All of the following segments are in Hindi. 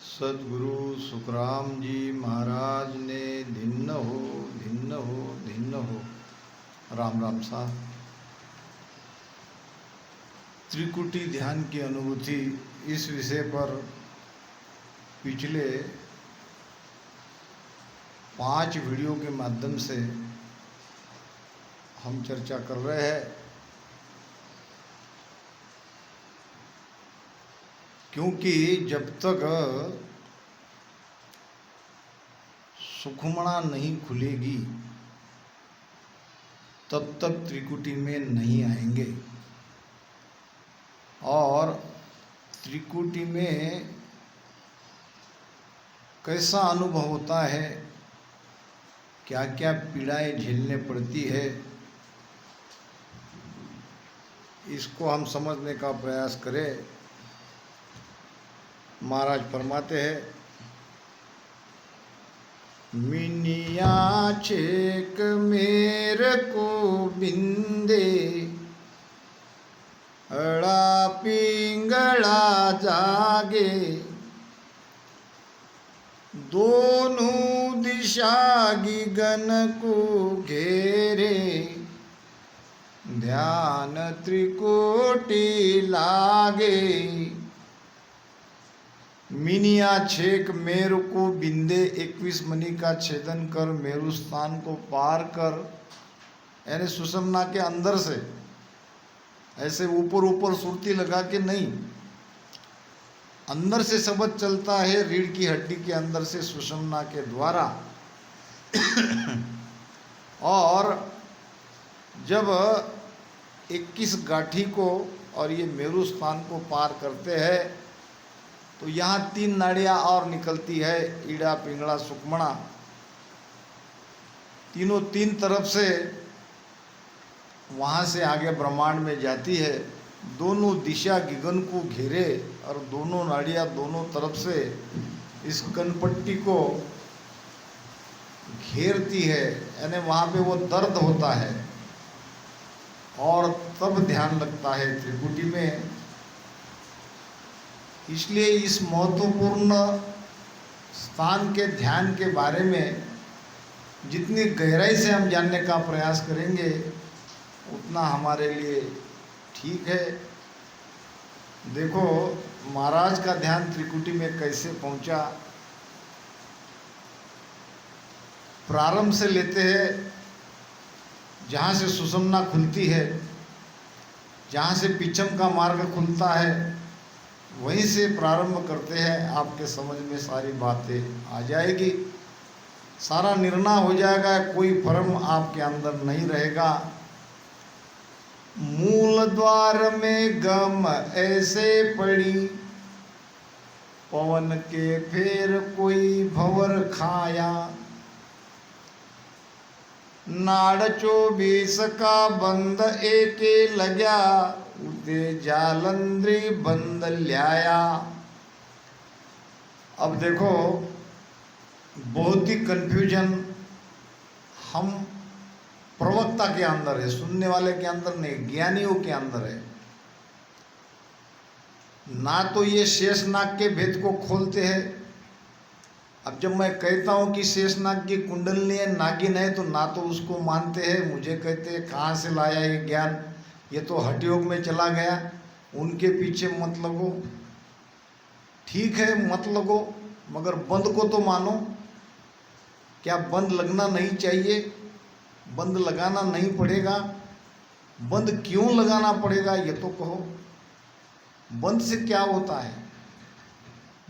सदगुरु सुखराम जी महाराज ने धिन्न हो धिन्न हो धिन्न हो। राम राम साहब। त्रिकुटी ध्यान की अनुभूति इस विषय पर पिछले 5 वीडियो के माध्यम से हम चर्चा कर रहे हैं, क्योंकि जब तक सुखमणा नहीं खुलेगी तब तक त्रिकुटी में नहीं आएंगे। और त्रिकुटी में कैसा अनुभव होता है, क्या क्या पीड़ाएं झेलने पड़ती है, इसको हम समझने का प्रयास करें। महाराज फरमाते हैं, मिनिया छेक मेरे को बिंदे, अड़ा पिंगला जागे, दोनों दिशा गगन को घेरे, ध्यान त्रिकोटि लागे। मिनिया छेक मेरु को बिंदे, 21 मणि का छेदन कर मेरु स्थान को पार कर, यानी सुषुम्ना के अंदर से, ऐसे ऊपर ऊपर सुरती लगा के नहीं, अंदर से शब्द चलता है रीढ़ की हड्डी के अंदर से सुषुम्ना के द्वारा। और जब 21 गाठी को और ये मेरु स्थान को पार करते हैं तो यहाँ 3 नाड़ियाँ और निकलती है, ईड़ा पिंगला सुखमणा। तीनों 3 तरफ से वहाँ से आगे ब्रह्मांड में जाती है। दोनों दिशा गगन को घेरे और दोनों नाड़ियाँ दोनों तरफ से इस कनपट्टी को घेरती है, यानी वहाँ पे वो दर्द होता है और तब ध्यान लगता है त्रिकुटी में। इसलिए इस महत्वपूर्ण स्थान के ध्यान के बारे में जितनी गहराई से हम जानने का प्रयास करेंगे उतना हमारे लिए ठीक है। देखो महाराज का ध्यान त्रिकुटी में कैसे पहुंचा। प्रारंभ से लेते हैं, जहाँ से सुषुम्ना खुलती है, जहाँ से पिछम का मार्ग खुलता है, वहीं से प्रारंभ करते हैं। आपके समझ में सारी बातें आ जाएगी, सारा निर्णय हो जाएगा, कोई भ्रम आपके अंदर नहीं रहेगा। मूल द्वार में गम ऐसे पड़ी, पवन के फेर कोई भंवर खाया, नाड़ 24 का बंद एके लग्या, उते जालंधरी बंद ल्याया। अब देखो बहुत ही कंफ्यूजन हम प्रवक्ता के अंदर है, सुनने वाले के अंदर नहीं, ज्ञानियों के अंदर है। ना तो ये शेषनाग के भेद को खोलते हैं। अब जब मैं कहता हूँ कि शेषनाग की कुंडलनी है, नागिन है, तो ना तो उसको मानते हैं, मुझे कहते हैं कहाँ से लाया ये ज्ञान, ये तो हठ योग में चला गया, उनके पीछे मत लगो। ठीक है मत लगो, मगर बंद को तो मानो। क्या बंद लगना नहीं चाहिए? बंद लगाना नहीं पड़ेगा? बंद क्यों लगाना पड़ेगा ये तो कहो। बंद से क्या होता है?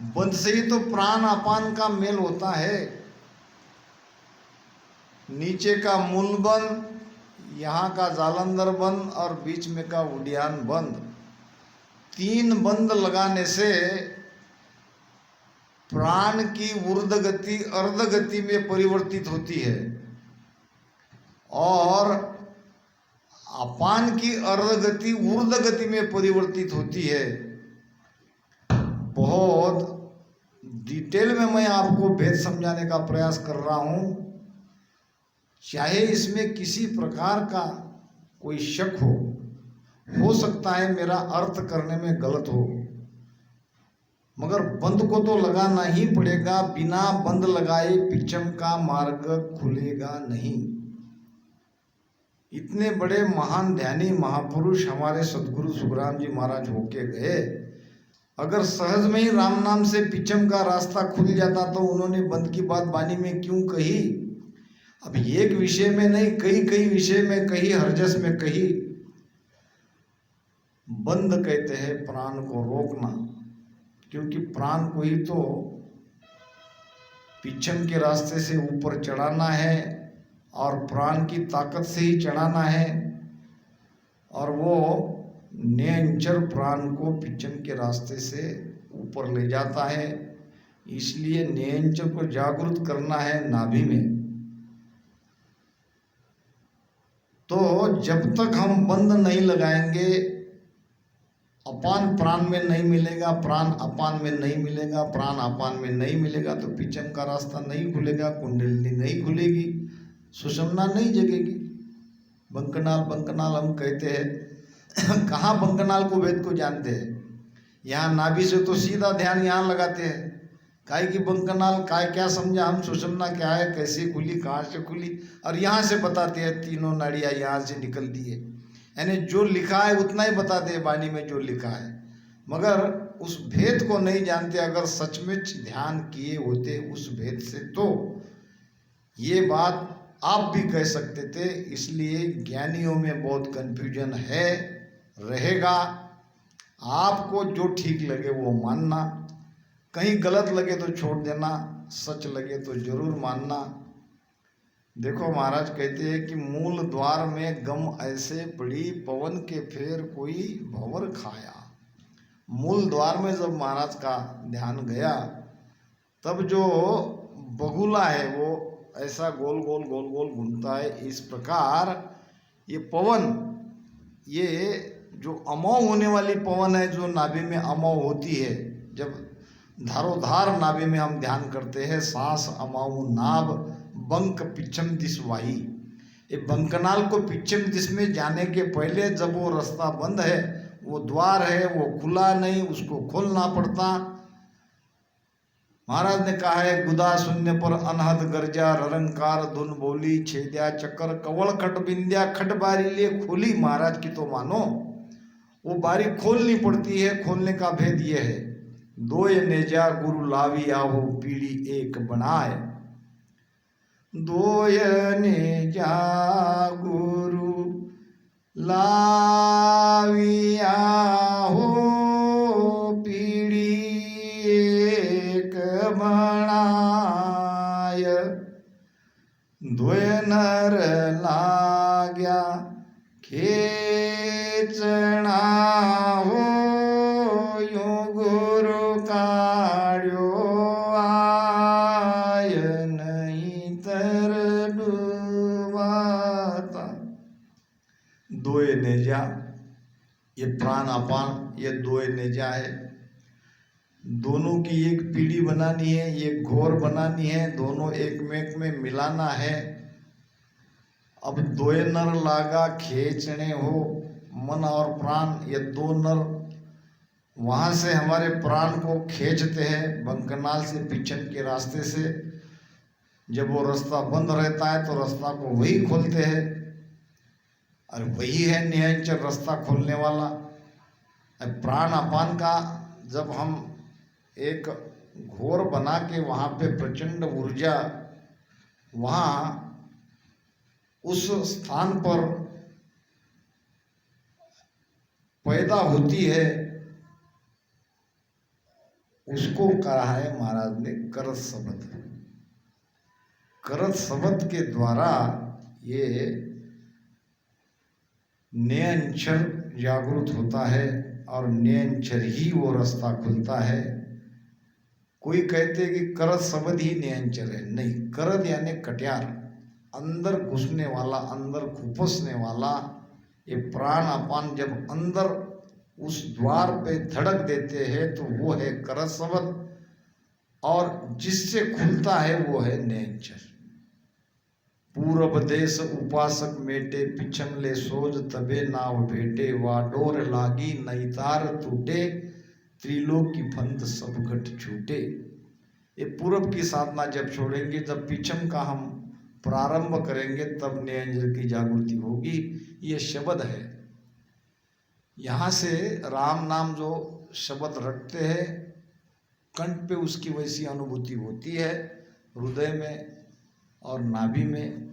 बंद से ही तो प्राण अपान का मेल होता है। नीचे का मूल बंद, यहाँ का जालंधर बंद और बीच में का उड्डयन बंद, 3 बंद लगाने से प्राण की ऊर्ध्व गति अर्ध गति में परिवर्तित होती है और अपान की अर्ध गति ऊर्ध्व गति में परिवर्तित होती है। बहुत डिटेल में मैं आपको भेद समझाने का प्रयास कर रहा हूँ, चाहे इसमें किसी प्रकार का कोई शक हो सकता है मेरा अर्थ करने में गलत हो। मगर बंद को तो लगाना ही पड़ेगा, बिना बंद लगाए पिछम का मार्ग खुलेगा नहीं। इतने बड़े महान ध्यानी महापुरुष हमारे सदगुरु सुखराम जी महाराज होके गए, अगर सहज में ही राम नाम से पिछम का रास्ता खुल जाता तो उन्होंने बंद की बात वाणी में क्यों कही? अब एक विषय में नहीं, कई कई विषय में कही, हरजस में कही। बंद कहते हैं प्राण को रोकना, क्योंकि प्राण को ही तो पिछम के रास्ते से ऊपर चढ़ाना है और प्राण की ताकत से ही चढ़ाना है, और वो नियंचर प्राण को पिछम के रास्ते से ऊपर ले जाता है। इसलिए नियंचर को जागृत करना है नाभि में। तो जब तक हम बंद नहीं लगाएंगे, अपान प्राण में नहीं मिलेगा, प्राण अपान में नहीं मिलेगा, प्राण अपान में नहीं मिलेगा, तो पिछम का रास्ता नहीं खुलेगा, कुंडलिनी नहीं खुलेगी, सुषुम्ना नहीं जगेगी। बंकनाल बंकनाल हम कहते हैं, कहाँ बंकनाल को वेद को जानते हैं? यहाँ नाभि से तो सीधा ध्यान यहाँ लगाते हैं। काय की बंकनाल, काय क्या समझा हम, सुषुम्ना क्या है, कैसे खुली, कहाँ से खुली, और यहाँ से बताते हैं तीनों नाड़ियाँ यहाँ से निकलती है। यानी जो लिखा है उतना ही बताते हैं वाणी में जो लिखा है, मगर उस भेद को नहीं जानते। अगर सचमुच ध्यान किए होते उस भेद से तो ये बात आप भी कह सकते थे। इसलिए ज्ञानियों में बहुत कन्फ्यूजन है, रहेगा। आपको जो ठीक लगे वो मानना, कहीं गलत लगे तो छोड़ देना, सच लगे तो जरूर मानना। देखो महाराज कहते हैं कि मूल द्वार में गम ऐसे पड़ी, पवन के फेर कोई भंवर खाया। मूल द्वार में जब महाराज का ध्यान गया, तब जो बगुला है वो ऐसा गोल गोल गोल गोल घूमता है। इस प्रकार ये पवन, ये जो अमोह होने वाली पवन है, जो नाभि में अमोह होती है, जब धारोधार नाभि में हम ध्यान करते हैं, सांस अमाऊ नाभ बंक पिछम दिश वाही। ये बंकनाल को पिछम दिश में जाने के पहले जब वो रास्ता बंद है, वो द्वार है, वो खुला नहीं, उसको खोलना पड़ता। महाराज ने कहा है, गुदा शून्य पर अनहद गर्जा, ररंकार धुन बोली, छेद्या चक्कर कवल खट बिंद्या, खट बारी ले खोली। महाराज की तो मानो वो बारी खोलनी पड़ती है। खोलने का भेद ये है, दोय नेजा गुरु लावी आहो पीढ़ी एक बनाए। दोय नेजा गुरु लावी आहो पीढ़ी एक बनाय। दोय नर लाग्या खेचना हो, यो गुरु काढ़्यो आय नहीं तर डूबाता। दोय नेजा, ये प्राण अपान, ये दोय नेजा है। दोनों की एक पीढ़ी बनानी है, एक घोर बनानी है, दोनों एक में मिलाना है। अब दोय नर लागा खेचने हो, मन और प्राण, ये दो नर वहाँ से हमारे प्राण को खींचते हैं, बंकनाल से पिछम के रास्ते से। जब वो रास्ता बंद रहता है तो रास्ता को वही खोलते हैं, और वही है नियंचर रास्ता खोलने वाला। अब प्राण अपान का जब हम एक घोर बना के वहाँ पे प्रचंड ऊर्जा वहाँ उस स्थान पर पैदा होती है, उसको कहा है महाराज ने करत शब्द। करत शब्द के द्वारा ये नियंचर जागृत होता है, और नियंचर ही वो रास्ता खुलता है। कोई कहते कि करत शब्द ही नियंचर है, नहीं। करत यानी कट्यार, अंदर घुसने वाला, अंदर खुपसने वाला। ये प्राण अपान जब अंदर उस द्वार पे धड़क देते हैं तो वो है करत शब्द, और जिससे खुलता है वो है नियंचर। पूरब देश उपासक मेटे, पिछम ले सोज तबे नाव भेटे, वा डोर लागी नई तार टूटे, त्रिलोक की फंत सब घट छूटे। ये पूरब की साधना जब छोड़ेंगे, जब पिछम का हम प्रारंभ करेंगे, तब निरंजन की जागृति होगी। ये शब्द है। यहाँ से राम नाम जो शब्द रटते हैं, कंठ पे उसकी वैसी अनुभूति होती है, हृदय में और नाभि में।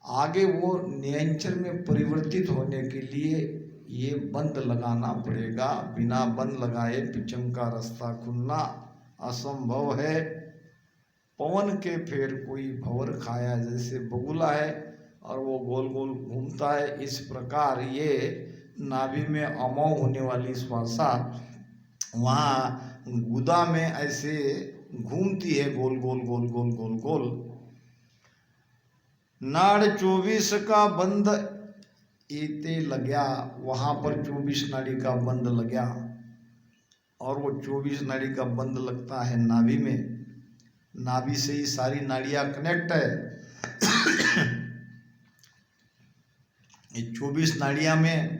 आगे वो निरंजन में परिवर्तित होने के लिए ये बंद लगाना पड़ेगा। बिना बंद लगाए पिचम का रास्ता खुलना असंभव है। पवन के फेर कोई भंवर खाया, जैसे बगुला है और वो गोल गोल घूमता है, इस प्रकार ये नाभि में अमोघ होने वाली श्वासा वहाँ गुदा में ऐसे घूमती है, गोल गोल गोल गोल गोल गोल। नाड़ 24 का बंद इते लग्या, वहाँ पर 24 नाड़ी का बंद लग्या, और वो 24 नाड़ी का बंद लगता है नाभि में। नाभि से ही सारी नाड़ियाँ कनेक्ट है। ये 24 नाड़ियाँ में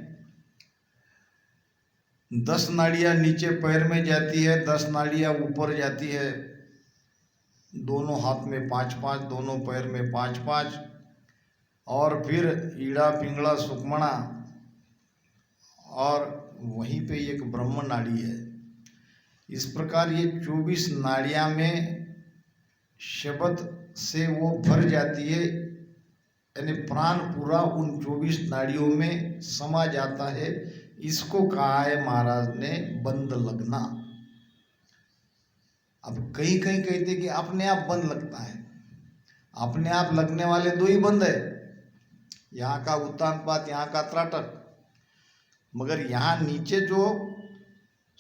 10 नाड़ियाँ नीचे पैर में जाती है, 10 नाड़ियाँ ऊपर जाती है। दोनों हाथ में 5-5, दोनों पैर में 5-5, और फिर ईड़ा पिंगला सुकमणा, और वहीं पे एक ब्रह्म नाड़ी है। इस प्रकार ये 24 नाड़ियाँ में शब्द से वो भर जाती है, यानी प्राण पूरा उन 24 नाड़ियों में समा जाता है। इसको कहा है महाराज ने बंद लगना। अब कहीं कहीं कहते कि अपने आप बंद लगता है। अपने आप लगने वाले दो ही बंद है, यहाँ का उत्तानपात, यहाँ का त्राटक। मगर यहाँ नीचे जो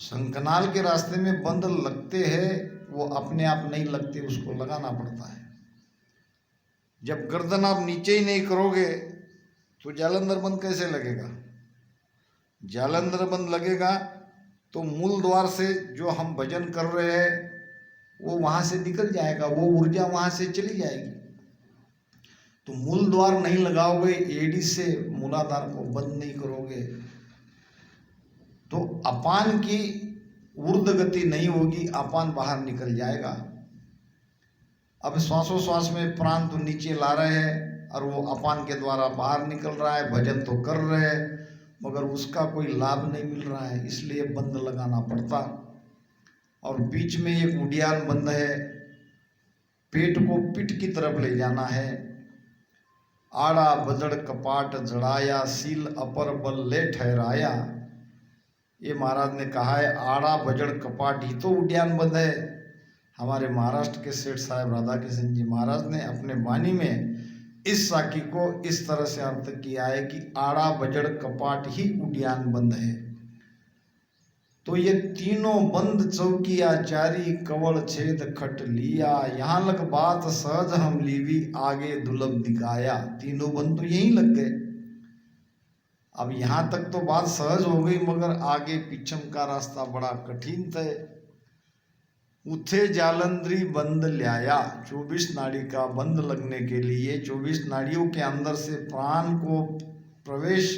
शंखनाल के रास्ते में बंद लगते हैं, वो अपने आप नहीं लगते, उसको लगाना पड़ता है। जब गर्दन आप नीचे ही नहीं करोगे तो जालंधर बंद कैसे लगेगा? जालंधर बंद लगेगा तो मूल द्वार से जो हम भजन कर रहे हैं वो वहाँ से निकल जाएगा, वो ऊर्जा वहाँ से चली जाएगी। तो मूल द्वार नहीं लगाओगे, एडी से मूलाधार को बंद नहीं करोगे, तो अपान की ऊर्ध्व गति नहीं होगी, अपान बाहर निकल जाएगा। अब श्वासोश्वास में प्राण तो नीचे ला रहे हैं और वो अपान के द्वारा बाहर निकल रहा है, भजन तो कर रहे हैं, मगर उसका कोई लाभ नहीं मिल रहा है, इसलिए बंद लगाना पड़ता। और बीच में एक उड़ियान बंद है, पेट को पिठ की तरफ ले जाना है। आड़ा बजड़ कपाट जड़ाया, सील अपर बल ले ठहराया। ये महाराज ने कहा है, आड़ा बजड़ कपाट ही तो उड्डयन बंद है। हमारे महाराष्ट्र के सेठ साहब राधा किशन जी महाराज ने अपने वाणी में इस साखी को इस तरह से अर्थ किया है कि आड़ा बजड़ कपाट ही उड्डयन बंद है। तो ये तीनों बंद चौकिया चारी, कवल छेद खट लिया, यहाँ लग बात सहज हम लीवी, आगे दुर्लभ दिखाया। तीनों बंद तो यहीं लग गए। अब यहाँ तक तो बात सहज हो गई, मगर आगे पिछम का रास्ता बड़ा कठिन था। उथे जालंधरी बंद लाया, 24 नाड़ी का बंद लगने के लिए 24 नाड़ियों के अंदर से प्राण को प्रवेश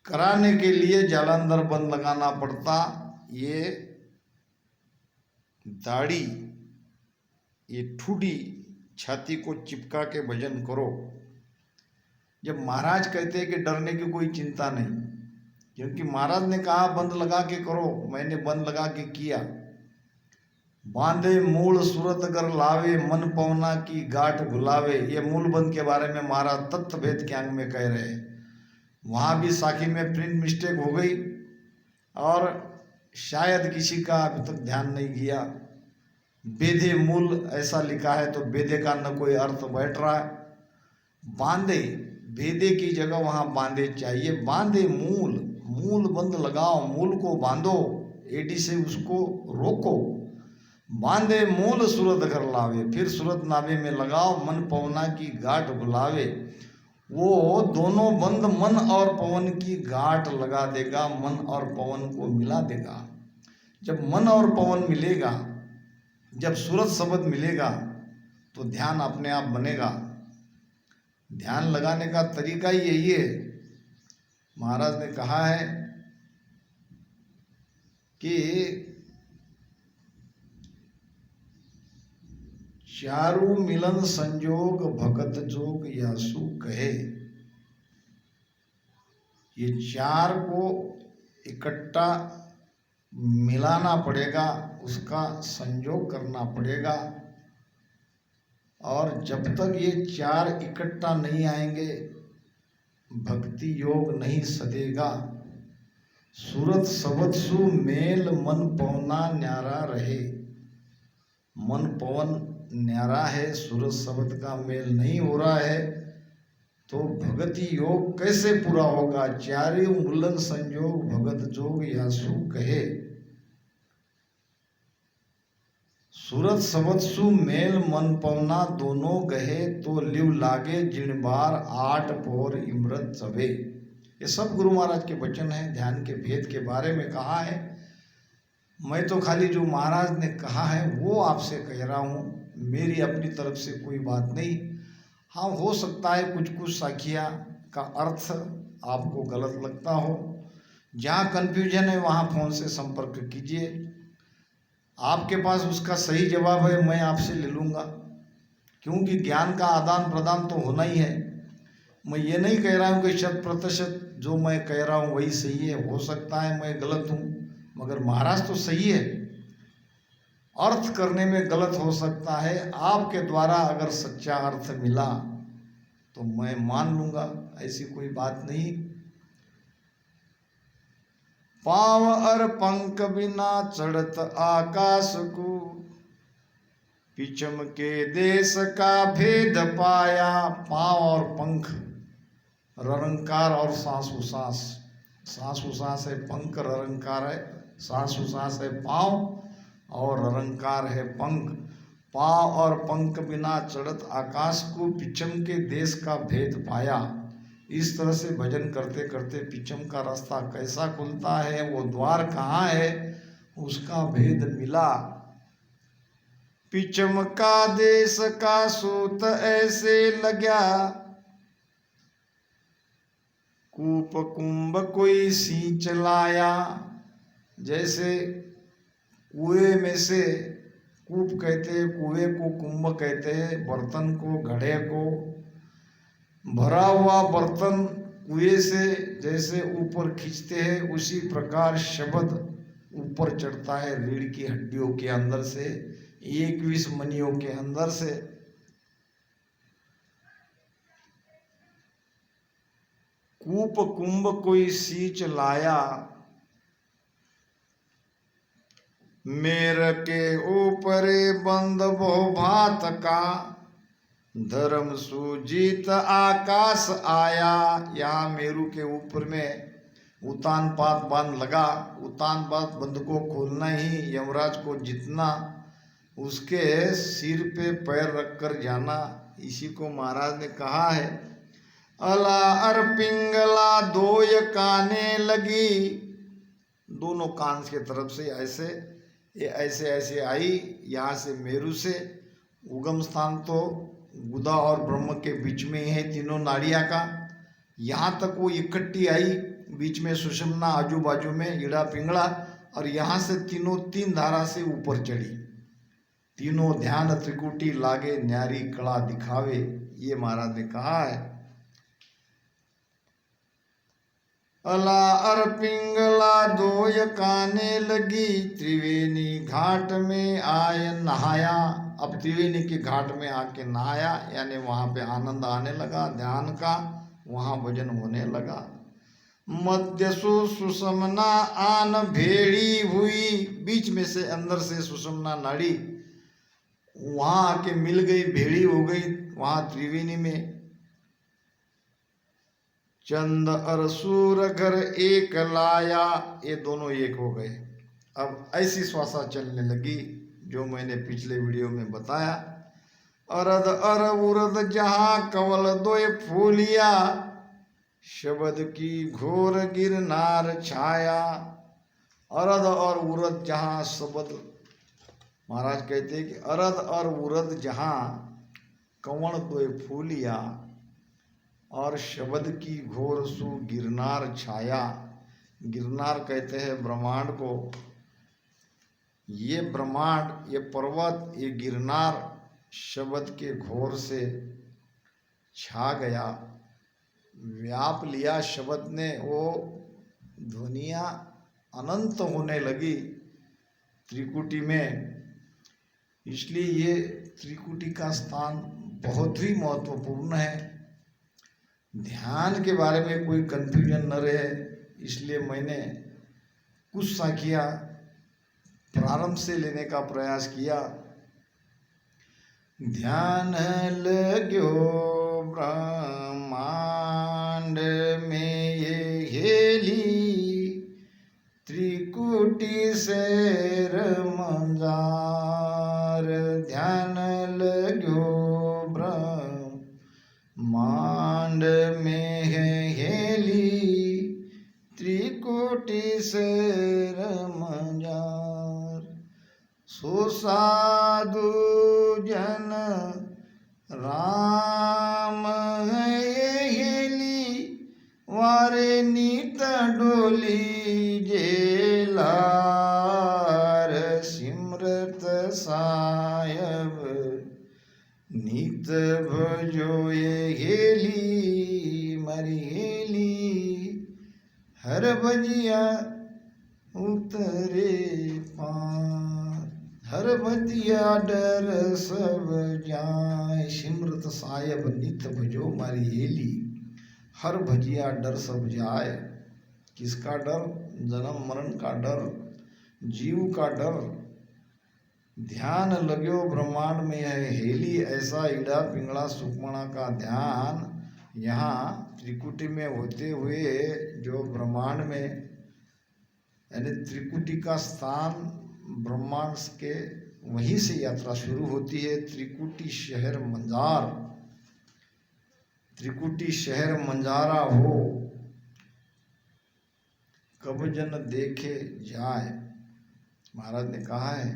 कराने के लिए जालंधर बंद लगाना पड़ता। ये दाढ़ी, ये ठुडी छाती को चिपका के भजन करो। जब महाराज कहते हैं कि डरने की कोई चिंता नहीं, क्योंकि महाराज ने कहा बंद लगा के करो, मैंने बंद लगा के किया। बांधे मूल सूरत अगर लावे, मन पवना की गांठ भुलावे। ये मूल बंद के बारे में महाराज तत्व भेद के अंग में कह रहे हैं। वहाँ भी साखी में प्रिंट मिस्टेक हो गई और शायद किसी का अभी तक ध्यान नहीं किया। बेधे मूल ऐसा लिखा है तो बेधे का न कोई अर्थ बैठ रहा है। बांधे, बेधे की जगह वहाँ बांधे चाहिए। बांधे मूल, मूल बंद लगाओ, मूल को बांधो, एडी से उसको रोको। बांधे मूल सूरत घर लावे, फिर सूरत नाभि में लगाओ, मन पवना की गांठ बुलावे। वो दोनों बंद मन और पवन की गांठ लगा देगा, मन और पवन को मिला देगा। जब मन और पवन मिलेगा, जब सूरत शब्द मिलेगा तो ध्यान अपने आप बनेगा। ध्यान लगाने का तरीका ही यही है। महाराज ने कहा है कि चारु मिलन संजोग भगत जोग यासु कहे। ये चार को इकट्ठा मिलाना पड़ेगा, उसका संयोग करना पड़ेगा, और जब तक ये चार इकट्ठा नहीं आएंगे भक्ति योग नहीं सदेगा। सूरत सबद सु मेल मन पवना न्यारा रहे। मन पवन न्यारा है, सूरत शब्द का मेल नहीं हो रहा है, तो भगति योग कैसे पूरा होगा। चारि मिलन संयोग भगत जोग यासु कहे। सूरत शब्द सु मेल मन पवना दोनों गहे, तो लिव लागे जिण बार आठ पोर इमरत चवे। ये सब गुरु महाराज के वचन हैं, ध्यान के भेद के बारे में कहा है। मैं तो खाली जो महाराज ने कहा है वो आपसे कह रहा हूँ, मेरी अपनी तरफ से कोई बात नहीं। हाँ, हो सकता है कुछ कुछ साखिया का अर्थ आपको गलत लगता हो। जहाँ कन्फ्यूजन है वहाँ फ़ोन से संपर्क कीजिए, आपके पास उसका सही जवाब है मैं आपसे ले लूँगा, क्योंकि ज्ञान का आदान प्रदान तो होना ही है। मैं ये नहीं कह रहा हूँ कि 100% जो मैं कह रहा हूँ वही सही है, हो सकता है मैं गलत हूँ, मगर महाराज तो सही है। अर्थ करने में गलत हो सकता है, आपके द्वारा अगर सच्चा अर्थ मिला तो मैं मान लूँगा, ऐसी कोई बात नहीं। पाँव और पंख बिना चढ़त आकाश को, पिचम के देश का भेद पाया। पाँव और पंख, ररंकार और सांसु सांस। सांसु सांस है पंख, ररंकार है सांसु सांस है पाँव, और ररंकार है पंख। पाँव और पंख बिना चढ़त आकाश को, पिचम के देश का भेद पाया। इस तरह से भजन करते करते पिचम का रास्ता कैसा खुलता है, वो द्वार कहाँ है, उसका भेद मिला। पिचम का देश का सूत ऐसे लग्या, कूप कुंभ कोई सींच लाया। जैसे कुएं में से, कूप कहते हैं कुएं को, कुंभ कहते हैं बर्तन को, घड़े को। भरा हुआ बर्तन कुएं से जैसे ऊपर खींचते हैं, उसी प्रकार शब्द ऊपर चढ़ता है रीढ़ की हड्डियों के अंदर से, 21 मनियों के अंदर से। कूप कुंभ कोई सींच लाया, मेर के ऊपरे बंद बहु भात का, धर्म सुजीत आकाश आया। यहाँ मेरू के ऊपर में उतान पात बांध लगा। उतान पात बंद को खोलना ही यमराज को जितना, उसके सिर पे पैर रखकर जाना, इसी को महाराज ने कहा है। अला अर पिंगला दोय काने लगी, दोनों कान के तरफ से ऐसे, ये ऐसे ऐसे आई। यहाँ से मेरू से उगम स्थान तो गुदा और ब्रह्म के बीच में ही है, तीनों नाड़ियाँ का। यहाँ तक वो इकट्ठी आई, बीच में सुषुम्ना, आजू बाजू में ईड़ा पिंगला, और यहाँ से तीनों तीन धारा से ऊपर चढ़ी। तीनों ध्यान त्रिकुटी लागे, न्यारी कला दिखावे, ये महाराज ने कहा है। अला अर पिंगला दोय काने लगी, त्रिवेणी घाट में आय नहाया। अब त्रिवेणी के घाट में आके नहाया, यानी वहाँ पे आनंद आने लगा ध्यान का, वहाँ भजन होने लगा। मध्य सुषुम्ना आन भेड़ी हुई, बीच में से अंदर से सुषुम्ना नाड़ी वहाँ आके मिल गई, भेड़ी हो गई वहाँ त्रिवेणी में। चंद और सूर घर एक लाया, ये दोनों एक हो गए। अब ऐसी श्वासा चलने लगी जो मैंने पिछले वीडियो में बताया। अरद अर उरद जहाँ कवल दोय फूलिया, शब्द की घोर गिरनार छाया। अरद और उरद जहाँ शब्द, महाराज कहते हैं कि अरद और उरद जहाँ कवल दोय फूलिया, और शब्द की घोर सु गिरनार छाया। गिरनार कहते हैं ब्रह्मांड को, ये ब्रह्मांड, ये पर्वत, ये गिरनार शब्द के घोर से छा गया, व्याप लिया शब्द ने। वो ध्वनियाँ अनंत होने लगी त्रिकुटी में। इसलिए ये त्रिकुटी का स्थान बहुत ही महत्वपूर्ण है। ध्यान के बारे में कोई कंफ्यूजन न रहे, इसलिए मैंने कुछ साखियाँ प्रारंभ से लेने का प्रयास किया। ध्यान लग्यो ब्रह्मांड में ये हेली, त्रिकुटी से रमजार। ध्यान लग्यो ब्रह्मांड में है हेली, त्रिकुटी से रमजार। सो साधु जन राम है हेली, वारे नीत डोली जेलार। सिमरत सायब नित भजो ये हेली, मारी हेली हर भजिया उतरे पार। हर भजिया डर सब जाए, सिमरत सायब नित भजो मारी हेली। हर भजिया डर सब जाए। किसका डर? जन्म मरण का डर, जीव का डर। ध्यान लग्यो ब्रह्मांड में है हेली, ऐसा ईड़ा पिंगला सुकमणा का ध्यान यहाँ त्रिकुटी में होते हुए जो ब्रह्मांड में, यानी त्रिकुटी का स्थान ब्रह्मांड के वहीं से यात्रा शुरू होती है। त्रिकुटी शहर मंजार, त्रिकुटी शहर मंजारा हो, कब जन देखे जाए। महाराज ने कहा है,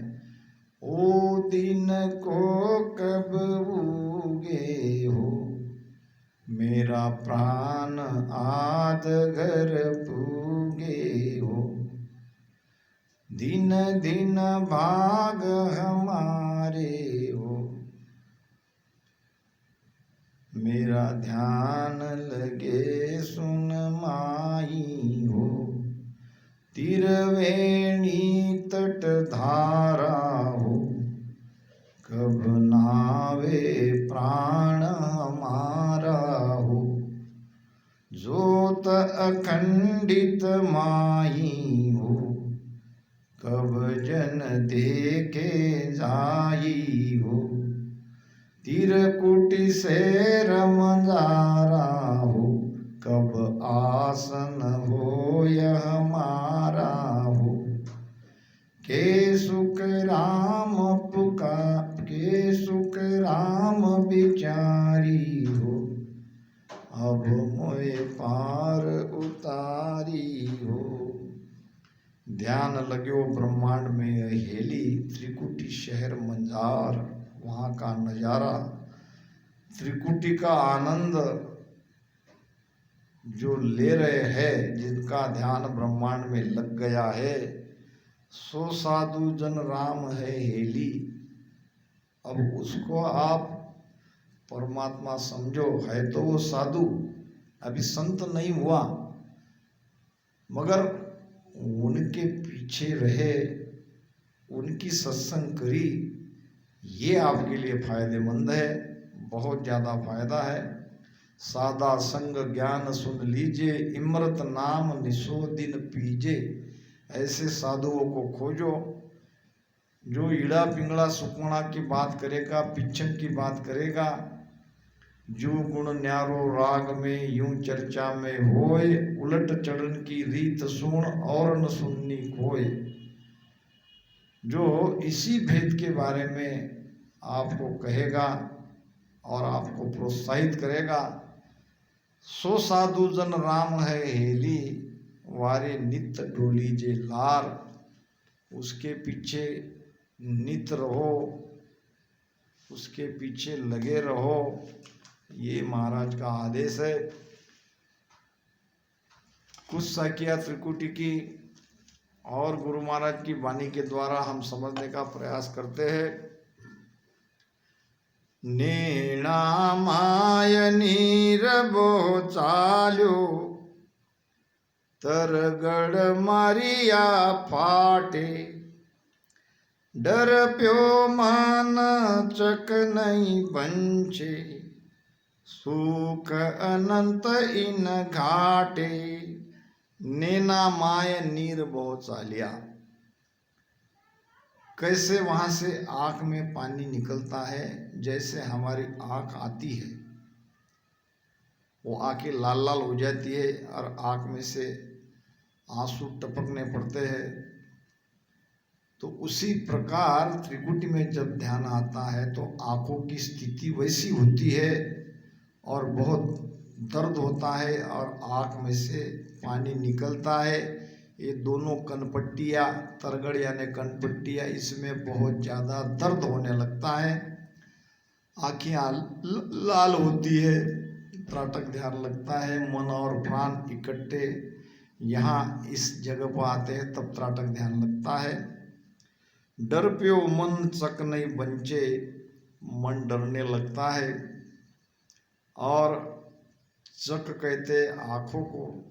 ओ दिन को कब उगे हो, मेरा प्राण आद घर पूगे हो। दिन दिन भाग हमारे हो, मेरा ध्यान लगे सुन माई हो। तिरवेणी तट धारा हो, कब नावे प्राण हमारा हो। जोत अखंडित माई हो, कब जन देखे जाई हो। त्रिकुटी से रमजारा हो, कब आसन हो यह हमारा हो। के सुख राम पुकार, के सुख राम बिचारी हो, अब मोए पार उतारी हो। ध्यान लग्यो ब्रह्मांड में हेली, त्रिकुटी शहर मंजार, वहाँ का नज़ारा, त्रिकुटी का आनंद जो ले रहे हैं, जिनका ध्यान ब्रह्मांड में लग गया है, सो साधु जन राम है हेली। अब उसको आप परमात्मा समझो, है तो वो साधु, अभी संत नहीं हुआ, मगर उनके पीछे रहे, उनकी सत्संग करी, ये आपके लिए फायदेमंद है, बहुत ज़्यादा फायदा है। सादा संग ज्ञान सुन लीजिए, इमृत नाम निसो दिन पीजे। ऐसे साधुओं को खोजो जो ईड़ा पिंगला सुकमणा की बात करेगा, पिछन की बात करेगा। जो गुण न्यारो राग में यूं चर्चा में होए, उलट चढ़न की रीत सुन और न सुननी खोए। जो इसी भेद के बारे में आपको कहेगा और आपको प्रोत्साहित करेगा, सो साधु जन राम है हेली, वारे नित डोली जे लार। उसके पीछे नित रहो, उसके पीछे लगे रहो, ये महाराज का आदेश है। कुछ साखिया त्रिकुटी की और गुरु महाराज की वाणी के द्वारा हम समझने का प्रयास करते हैं। नेणामाय नीर बो चाल्यो, तरगड़ मारिया फाटे, डर प्यो मन चक नहीं बंचे, सुख अनंत इन घाटे। नेना माय नीर बहो चालिया, कैसे वहां से आंख में पानी निकलता है, जैसे हमारी आंख आती है वो आंखें लाल लाल हो जाती है और आंख में से आंसू टपकने पड़ते हैं। तो उसी प्रकार त्रिकुटी में जब ध्यान आता है तो आंखों की स्थिति वैसी होती है और बहुत दर्द होता है और आंख में से पानी निकलता है। ये दोनों कनपट्टियाँ, तरगड़ यानी कनपट्टियाँ, इसमें बहुत ज़्यादा दर्द होने लगता है, आँखें लाल होती है, त्राटक ध्यान लगता है, मन और प्राण इकट्ठे यहाँ इस जगह पर आते हैं तब त्राटक ध्यान लगता है। डर प्यो मन चक नहीं बंचे, मन डरने लगता है। और चक कहते आँखों को,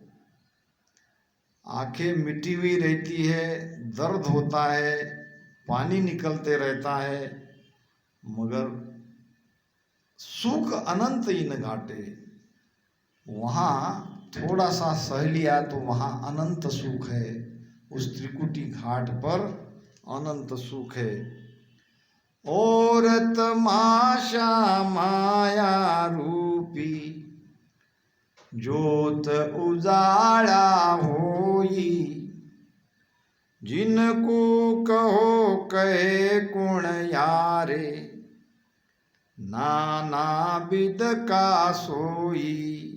आंखें मिटी हुई रहती है, दर्द होता है, पानी निकलते रहता है, मगर सुख अनंत इन घाटे। वहाँ थोड़ा सा सह लिया तो वहाँ अनंत सुख है, उस त्रिकुटी घाट पर अनंत सुख है। और तमाशा माया रूपी, जोत उजाड़ा होई, जिनको कहो कहे कुण यारे, नाना विद का सोई।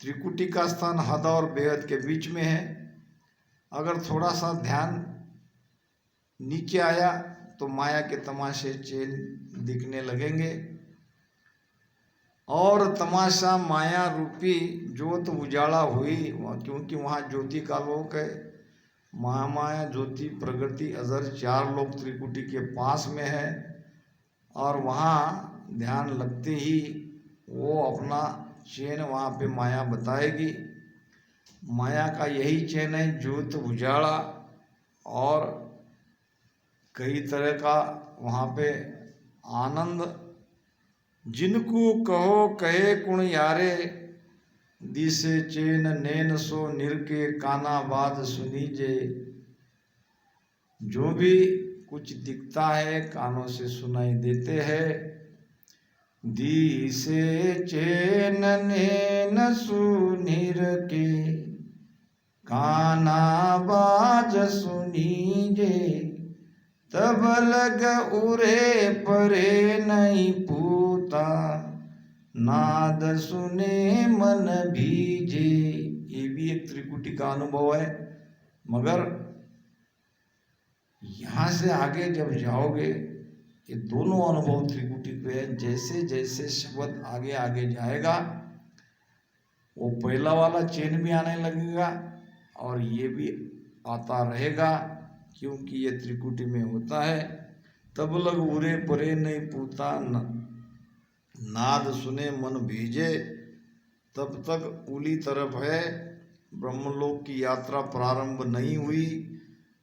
त्रिकुटी का स्थान हद और बेहद के बीच में है। अगर थोड़ा सा ध्यान नीचे आया तो माया के तमाशे चेन दिखने लगेंगे। और तमाशा माया रूपी ज्योत उजाला हुई, क्योंकि वहाँ ज्योति का लोक है। महामाया, ज्योति, प्रगति, अजर, चार लोक त्रिकुटी के पास में है। और वहाँ ध्यान लगते ही वो अपना चैन वहाँ पे माया बताएगी। माया का यही चैन है, ज्योत उजाला, और कई तरह का वहाँ पे आनंद। जिनको कहो कहे कुण यारे, दिसे चैन नैन सो निरके, काना बात सुनीजे। जो भी कुछ दिखता है कानों से सुनाई देते हैं। दिसे चैन नैन सुनिर के, काना बाज सुनीजे। तब लग उरे परे नहीं पूता, नाद सुने मन भीजे। ये भी एक त्रिकुटी का अनुभव है। मगर यहाँ से आगे जब जाओगे, ये दोनों अनुभव त्रिकुटी पे है। जैसे जैसे शब्द आगे आगे जाएगा वो पहला वाला चैन भी आने लगेगा और ये भी आता रहेगा, क्योंकि ये त्रिकुटी में होता है। तब लग उरे परे नहीं पूता, नाद सुने मन भीजे। तब तक उली तरफ है, ब्रह्मलोक की यात्रा प्रारंभ नहीं हुई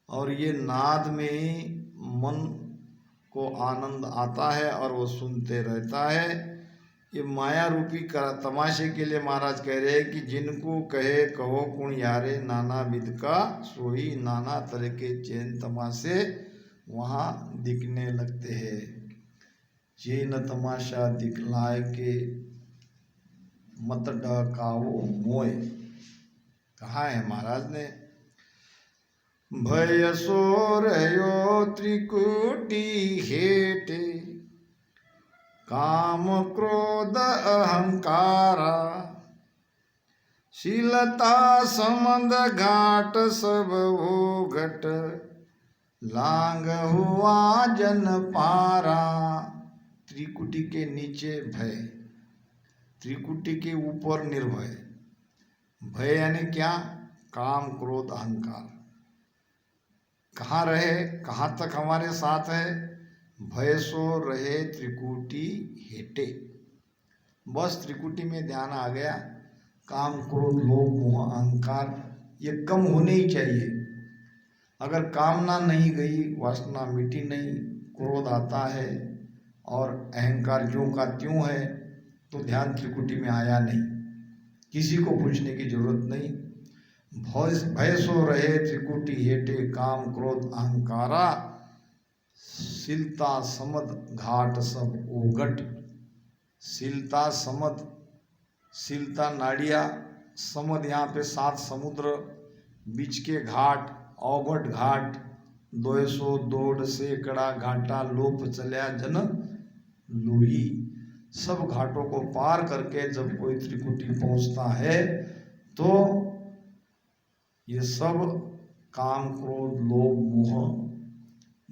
और ये नाद में ही मन को आनंद आता है और वो सुनते रहता है। ये माया रूपी तमाशे के लिए महाराज कह रहे हैं कि जिनको कहे कहो कुण यारे, नाना विध का सोई। नाना तरह के चैन तमाशे वहाँ दिखने लगते हैं। चैन तमाशा दिखलाए के मत डकाओ मोय, कहा है महाराज ने। भय सो रहो त्रिकुटी हेटे, काम क्रोध अहंकारा। शीलता समंद घाट सब वो घट, लांग हुआ जन पारा। त्रिकुटी के नीचे भय, त्रिकुटी के ऊपर निर्भय। भय यानी क्या? काम क्रोध अहंकार। कहाँ रहे, कहाँ तक हमारे साथ है। भय सो रहे त्रिकुटी हेटे। बस त्रिकुटी में ध्यान आ गया। काम क्रोध लोभ मोह अहंकार ये कम होने ही चाहिए। अगर कामना नहीं गई, वासना मिटी नहीं, क्रोध आता है और अहंकार ज्यों का त्यों है, तो ध्यान त्रिकुटी में आया नहीं। किसी को पूछने की जरूरत नहीं। भय सो रहे त्रिकुटी हेटे, काम क्रोध अहंकारा, सिलता समद घाट सब ओगट। सिलता समद, सिलता नाड़िया, समद यहाँ पे 7 समुद्र, बीच के घाट औगट घाट, 202 सेकड़ा घाटा लोप चलिया जन लोही। सब घाटों को पार करके जब कोई त्रिकुटी पहुंचता है तो ये सब काम क्रोध लोभ मोह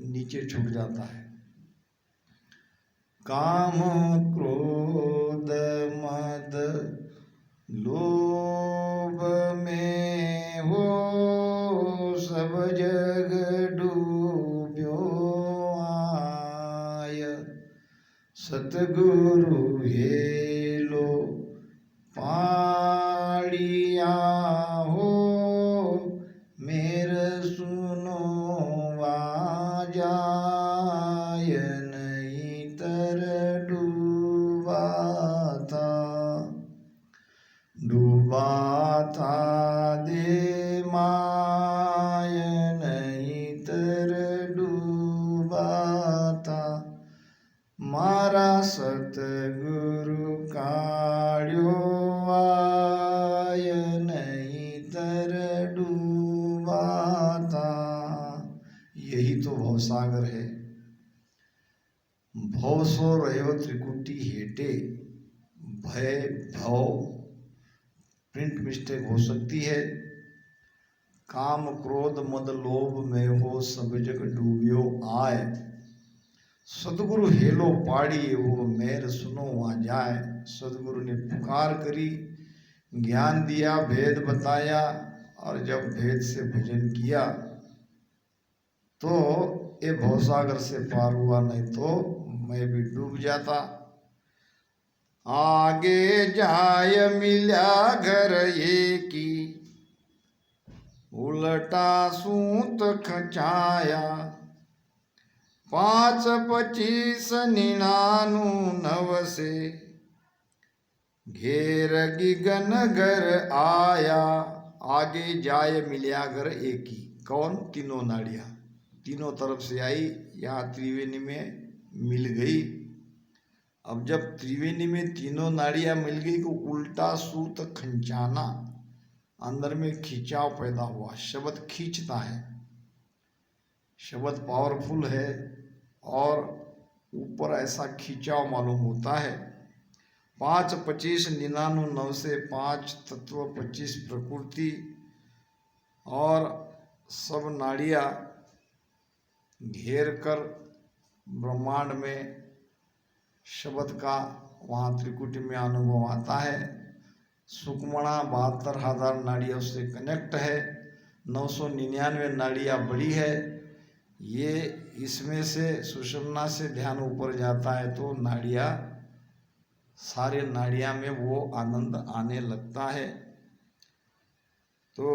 नीचे छूट जाता है। काम क्रोध मद लोभ में हो सब जग डूब्यो आय। सतगुरु हेलो पाड़िया हो, मेर सुनो वाजाय नहीं तर डूबा था दे माय नहीं तर डूबा था। मारा सतगुरु काढ़्यो आय नहीं तर डूबा था। यही तो भवसागर है। भव सो रहो त्रिकुटी हेटे। भय भव प्रिंट मिस्टेक हो सकती है। काम क्रोध मद लोभ में हो सब जग डूबियो आय। सदगुरु हेलो पाड़ी हो, मेर सुनो वहाँ जाए। सदगुरु ने पुकार करी, ज्ञान दिया, भेद बताया, और जब भेद से भजन किया तो ये भवसागर से पार हुआ, नहीं तो मैं भी डूब जाता। आगे जाय मिल्या घर एकी, उलटा सूत खचाया। 5 25 99 से घेर गिगन घर आया। आगे जाय मिल्या घर एकी, कौन? तीनों नाड़ियाँ तीनों तरफ से आई, यहाँ त्रिवेणी में मिल गई। अब जब त्रिवेणी में तीनों नाड़ियाँ मिल गई तो उल्टा सूत खंचाना, अंदर में खिंचाव पैदा हुआ। शब्द खींचता है, शब्द पावरफुल है और ऊपर ऐसा खिंचाव मालूम होता है। 5 25 99 से 5 तत्व 25 प्रकृति और सब नाड़ियाँ घेर कर ब्रह्मांड में शब्द का वहाँ त्रिकुटी में अनुभव आता है। सुकमणा 72,000 नाड़ियाँ उससे कनेक्ट है। 999 नाड़ियाँ बड़ी है। ये इसमें से सुषुम्ना से ध्यान ऊपर जाता है तो नाड़ियाँ, सारे नाड़ियाँ में वो आनंद आने लगता है। तो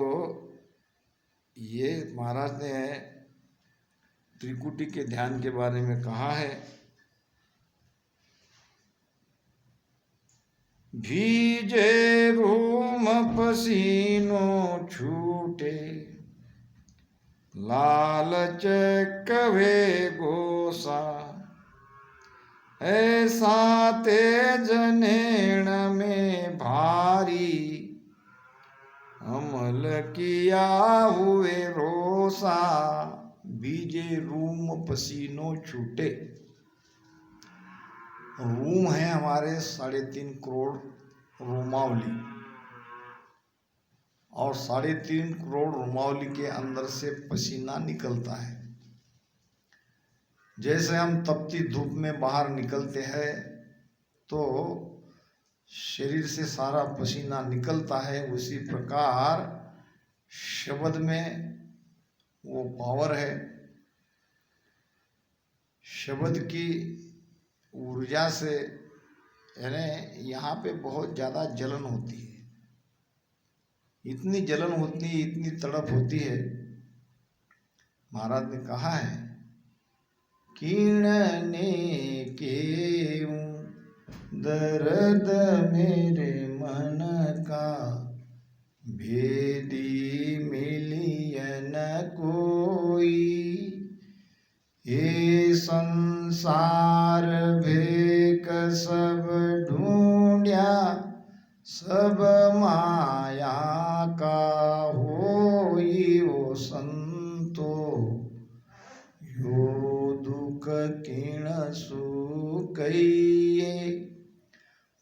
ये महाराज ने त्रिकुटी के ध्यान के बारे में कहा है। भीजे रूम पसीनो छूटे, लालच कवे गोसा। ऐसा तेज नेण में भारी, अमल किया हुए रोसा। भीजे रूम पसीनो छूटे। रूम है हमारे 3.5 करोड़ रोमावली, और 3.5 करोड़ रोमावली के अंदर से पसीना निकलता है। जैसे हम तपती धूप में बाहर निकलते हैं तो शरीर से सारा पसीना निकलता है, उसी प्रकार शब्द में वो पावर है। शब्द की ऊर्जा से यानी यहाँ पे बहुत ज़्यादा जलन होती है, इतनी जलन होती है, इतनी तड़प होती है। महाराज ने कहा है, कीणने के दर्द मेरे मन का, भेदी मिलियन कोई, ये संसार भेक सब ढूंढ्या, सब माया का होई वो संतो, यो दुख किण सुकइये,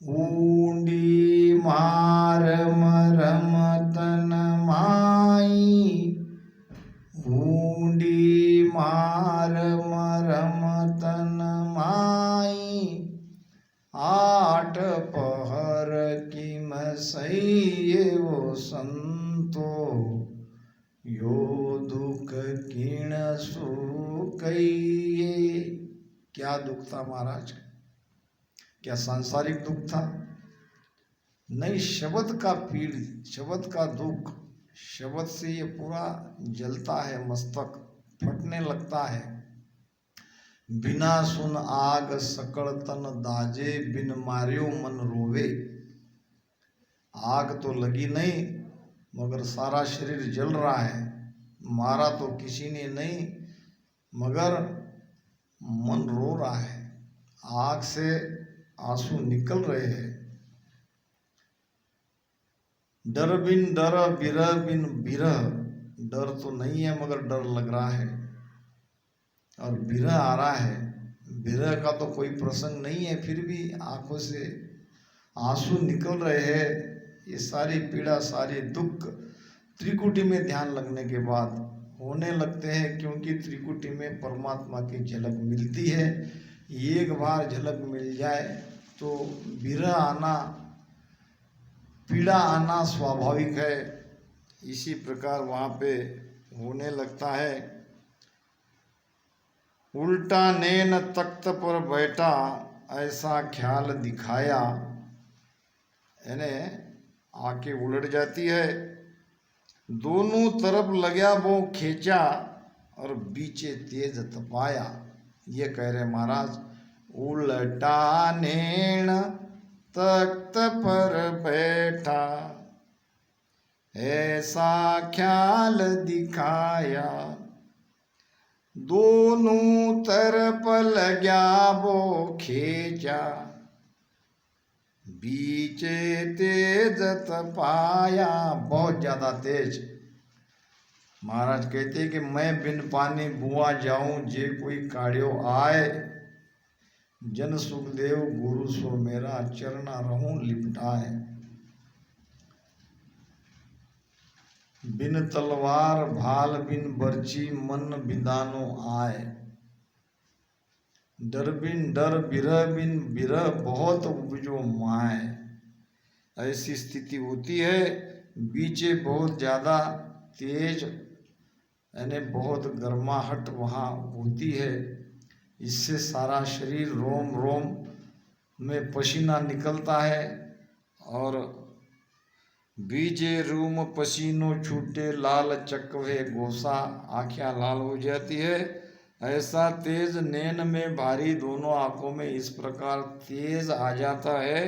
ऊंडी मार मरम तन माई, ऊंडी मार मरम तन माई, आठ पहर की मसइये वो संतो, यो दुख किण सुकइये। क्या दुख था महाराज? क्या सांसारिक दुख था? नहीं, शब्द का पीड़, शब्द का दुख। शब्द से ये पूरा जलता है, मस्तक फटने लगता है। बिना सुन आग सकड़ तन दाजे, बिन मार्यो मन रोवे। आग तो लगी नहीं मगर सारा शरीर जल रहा है। मारा तो किसी ने नहीं मगर मन रो रहा है, आग से आंसू निकल रहे हैं। डर बिन डर, बिरह बिन बिरह। डर तो नहीं है मगर डर लग रहा है, और बिरह आ रहा है। बिरह का तो कोई प्रसंग नहीं है, फिर भी आंखों से आंसू निकल रहे हैं। ये सारी पीड़ा, सारी दुख त्रिकुटी में ध्यान लगने के बाद होने लगते हैं, क्योंकि त्रिकुटी में परमात्मा की झलक मिलती है। एक बार झलक मिल जाए तो विरह आना, पीड़ा आना स्वाभाविक है। इसी प्रकार वहाँ पे होने लगता है। उल्टा नैन तख्त पर बैठा, ऐसा ख्याल दिखाया, यानी आंखें उलट जाती है। दोनों तरफ लगा वो खींचा, और बीचे तेज तपाया। ये कह रहे महाराज, उल्टा नैन तख्त पर बैठा, ऐसा ख्याल दिखाया, दोनों तरफ लगा वो खींचा, बीचे तेज तपाया। बहुत ज्यादा तेज। महाराज कहते हैं कि मैं बिन पानी बुआ जाऊं, जे कोई काढ़ियो आए, जन सुखदेव गुरु सो मेरा, चरना रहूं लिपटाए। बिन तलवार भाल बिन बर्ची, मन बिदानो आए। डर बिन डर, बिरह बिन बिरह, बहुत उपजो माए। ऐसी स्थिति होती है। बीचे बहुत ज़्यादा तेज, यानी बहुत गर्माहट वहाँ होती है। इससे सारा शरीर, रोम रोम में पसीना निकलता है, और बीजे रूम पसीनो छूटे, लाल चकवे गोसा, आँखें लाल हो जाती है। ऐसा तेज नैन में भारी, दोनों आंखों में इस प्रकार तेज आ जाता है।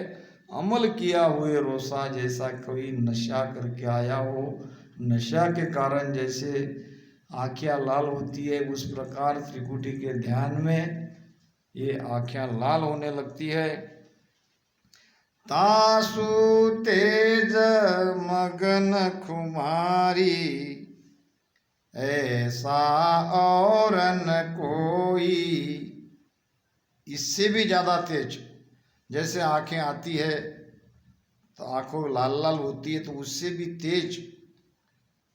अमल किया हुए रोसा, जैसा कोई नशा करके आया हो, नशा के कारण जैसे आँखें लाल होती है, उस प्रकार त्रिकुटी के ध्यान में ये आँखें लाल होने लगती है। तासु तेज मगन खुमारी, ऐसा और न कोई। इससे भी ज़्यादा तेज, जैसे आंखें आती है तो आंखों लाल लाल होती है, तो उससे भी तेज,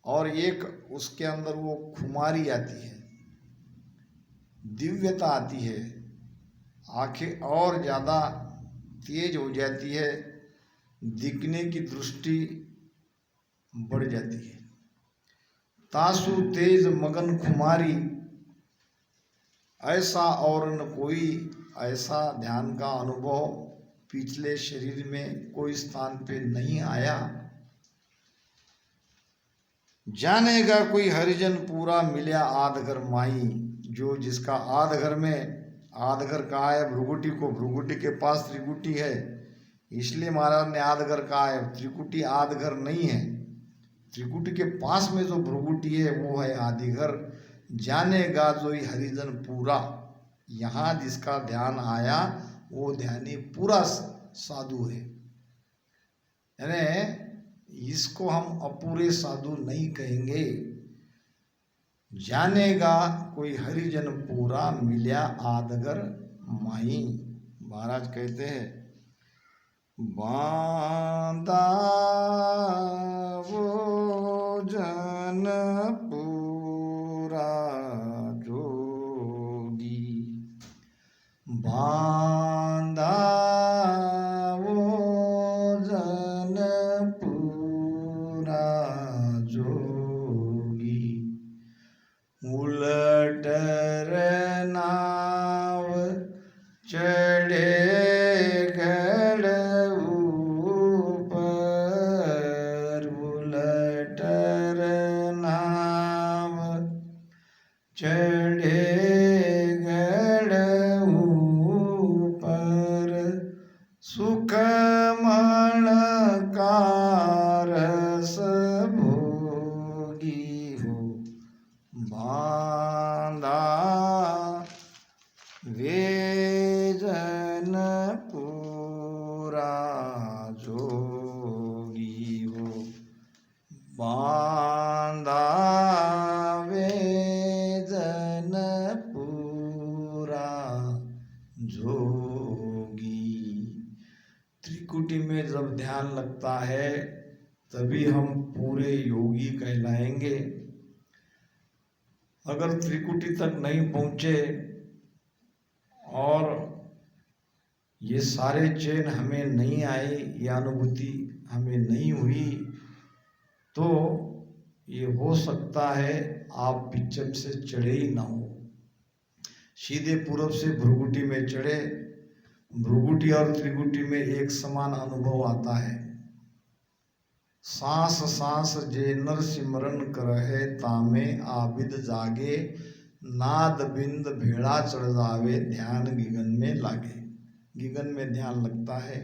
और एक उसके अंदर वो खुमारी आती है, दिव्यता आती है। आंखें और ज़्यादा तेज हो जाती है, दिखने की दृष्टि बढ़ जाती है। तासु तेज मगन खुमारी, ऐसा और न कोई, ऐसा ध्यान का अनुभव पिछले शरीर में कोई स्थान पे नहीं आया। जानेगा कोई हरिजन पूरा मिल्या आधगर माई, जो जिसका आधगर में, आधगर कहा है भ्रुगुटी को, भ्रुगुटी के पास त्रिकुटी है, इसलिए महाराज ने आधगर कहा है। त्रिकुटी आधगर नहीं है, त्रिकुटी के पास में जो भ्रुगुटी है वो है आदिघर। जानेगा जो हरिजन पूरा, यहाँ जिसका ध्यान आया वो ध्यानी पूरा साधु है। यानी इसको हम अपूरे साधु नहीं कहेंगे। जानेगा कोई हरिजन पूरा मिल्या आदगर माई। महाराज कहते हैं बांधा वो जन पूरा जोगी, बांधा उलटर नाव चढ़े गढ़ ऊपर, उलटर नाव चढ़े गढ़ ऊपर, सुख मण का रस भोगी हो, बांधा वे जन पूरा जोगी हो, बांधा वे जन पूरा जोगी। त्रिकुटी में जब ध्यान लगता है तभी हम पूरे योगी कहलाएंगे। अगर त्रिकुटी तक नहीं पहुँचे और ये सारे चैन हमें नहीं आए, ये अनुभूति हमें नहीं हुई, तो ये हो सकता है आप पिच्छम से चढ़े ही ना हो। सीधे पूरब से भ्रुगुटी में चढ़े, भ्रुगुटी और त्रिकुटी में एक समान अनुभव आता है। सांस सांस जे नर सिमरन करहे, तामे आबिद जागे, नाद बिंद भेड़ा चढ़ जावे, ध्यान गिगन में लागे। गिगन में ध्यान लगता है,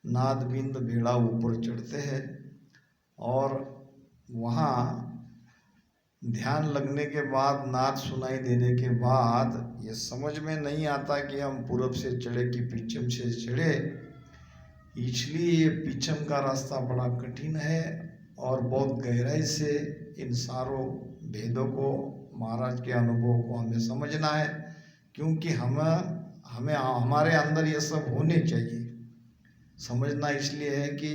नाद बिंद भेड़ा ऊपर चढ़ते हैं और वहाँ ध्यान लगने के बाद, नाद सुनाई देने के बाद ये समझ में नहीं आता कि हम पूरब से चढ़े कि पश्चिम से चढ़े। इसलिए ये पश्चिम का रास्ता बड़ा कठिन है और बहुत गहराई से इन सारों भेदों को, महाराज के अनुभव को हमें समझना है, क्योंकि हमें हमारे अंदर ये सब होने चाहिए। समझना इसलिए है कि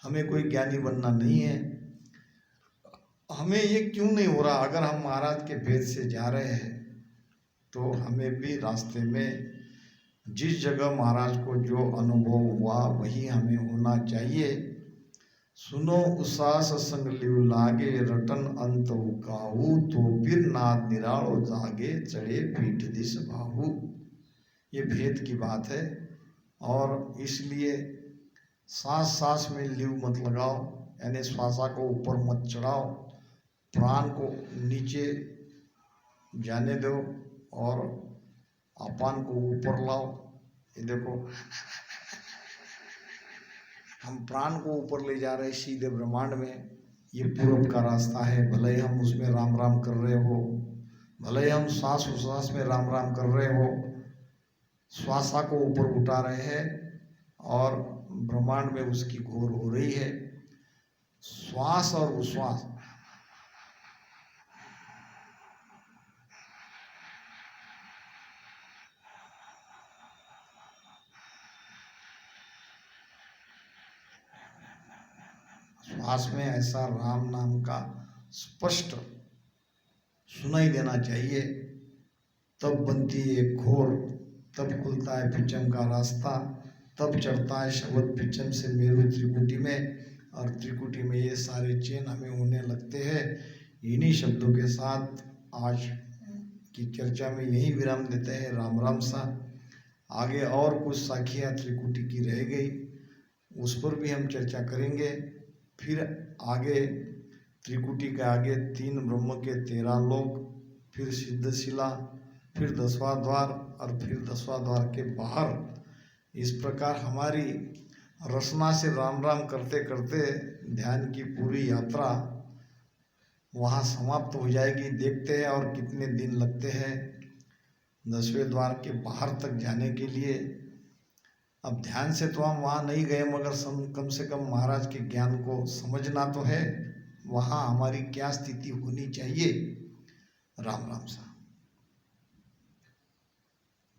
हमें कोई ज्ञानी बनना नहीं है। हमें ये क्यों नहीं हो रहा? अगर हम महाराज के भेद से जा रहे हैं तो हमें भी रास्ते में जिस जगह महाराज को जो अनुभव हुआ वही हमें होना चाहिए। सुनो उसास संग लिव लागे, रटन अंत उकाऊ, तो बिर नाद निरालो जागे, चढ़े पीठ दिस बाहु। ये भेद की बात है और इसलिए सांस सांस में लिव मत लगाओ, यानी श्वासा को ऊपर मत चढ़ाओ, प्राण को नीचे जाने दो और अपान को ऊपर लाओ। ये देखो हम प्राण को ऊपर ले जा रहे हैं सीधे ब्रह्मांड में। ये पूरब का रास्ता है। भले ही हम उसमें राम राम कर रहे हो, भले ही हम सांस उश्वास में राम राम कर रहे हो, श्वासा को ऊपर उठा रहे हैं और ब्रह्मांड में उसकी घोर हो रही है। श्वास और उश्वास श्वास में ऐसा राम नाम का स्पष्ट सुनाई देना चाहिए, तब बनती है घोर, तब खुलता है पिच्छम का रास्ता, तब चढ़ता है शब्द पिच्छम से मेरु त्रिकुटी में, और त्रिकुटी में ये सारे चैन हमें होने लगते हैं। इन्हीं शब्दों के साथ आज की चर्चा में यही विराम देते हैं। राम राम सा। आगे और कुछ साखियाँ त्रिकुटी की रह गई, उस पर भी हम चर्चा करेंगे। फिर आगे त्रिकुटी के आगे 3 ब्रह्म के 13 लोक, फिर सिद्धशिला, फिर 10वां द्वार और फिर 10वां द्वार के बाहर। इस प्रकार हमारी रचना से राम राम करते करते ध्यान की पूरी यात्रा वहाँ समाप्त हो जाएगी। देखते हैं और कितने दिन लगते हैं 10वें द्वार के बाहर तक जाने के लिए। अब ध्यान से तो हम वहाँ नहीं गए, मगर कम से कम महाराज के ज्ञान को समझना तो है, वहाँ हमारी क्या स्थिति होनी चाहिए। राम राम सा।